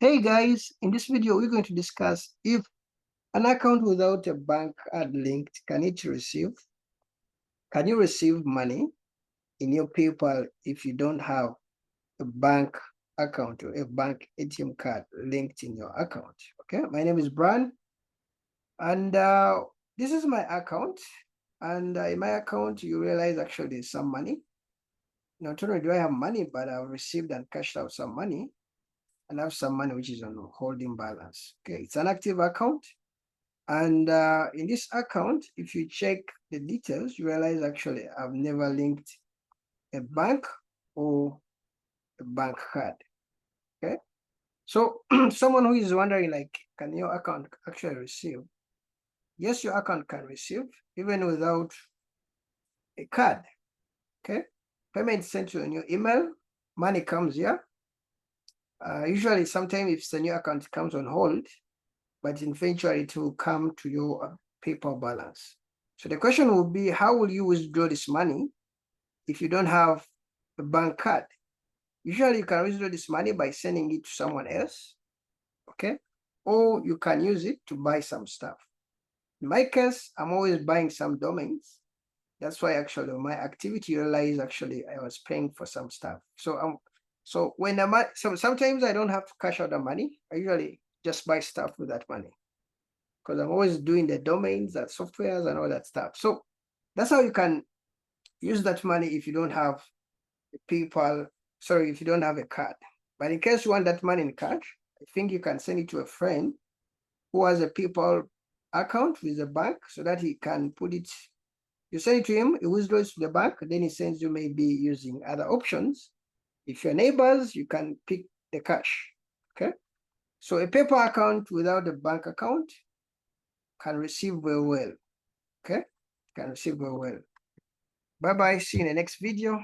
Hey guys, in this video, we're going to discuss if an account without a bank card linked, can you receive money in your PayPal if you don't have a bank account or a bank ATM card linked in your account? Okay, my name is Brian, and this is my account. And in my account, you realize actually there's some money. Not only do I have money, but I've received and cashed out some money, and I have some money which is on holding balance. Okay, it's an active account. And in this account, if you check the details, you realize actually I've never linked a bank or a bank card. Okay. So someone who is wondering, like, can your account actually receive? Yes, your account can receive even without a card. Okay. Payment sent to you in your email, money comes here. Usually, sometimes if it's a new account, it comes on hold, but eventually it will come to your PayPal balance. So the question will be, how will you withdraw this money if you don't have a bank card? Usually you can withdraw this money by sending it to someone else, okay? Or you can use it to buy some stuff. In my case, I'm always buying some domains. That's why actually my activity realized actually I was paying for some stuff. So when sometimes I don't have to cash out the money. I usually just buy stuff with that money, because I'm always doing the domains and softwares and all that stuff. So that's how you can use that money if you don't have a PayPal, if you don't have a card. But in case you want that money in cash, I think you can send it to a friend who has a PayPal account with a bank so that he can put it. You send it to him, he withdraws to the bank, then he sends you maybe using other options. If you're neighbors, you can pick the cash, okay? So a PayPal account without a bank account can receive very well, okay? Can receive very well. Bye-bye, see you in the next video.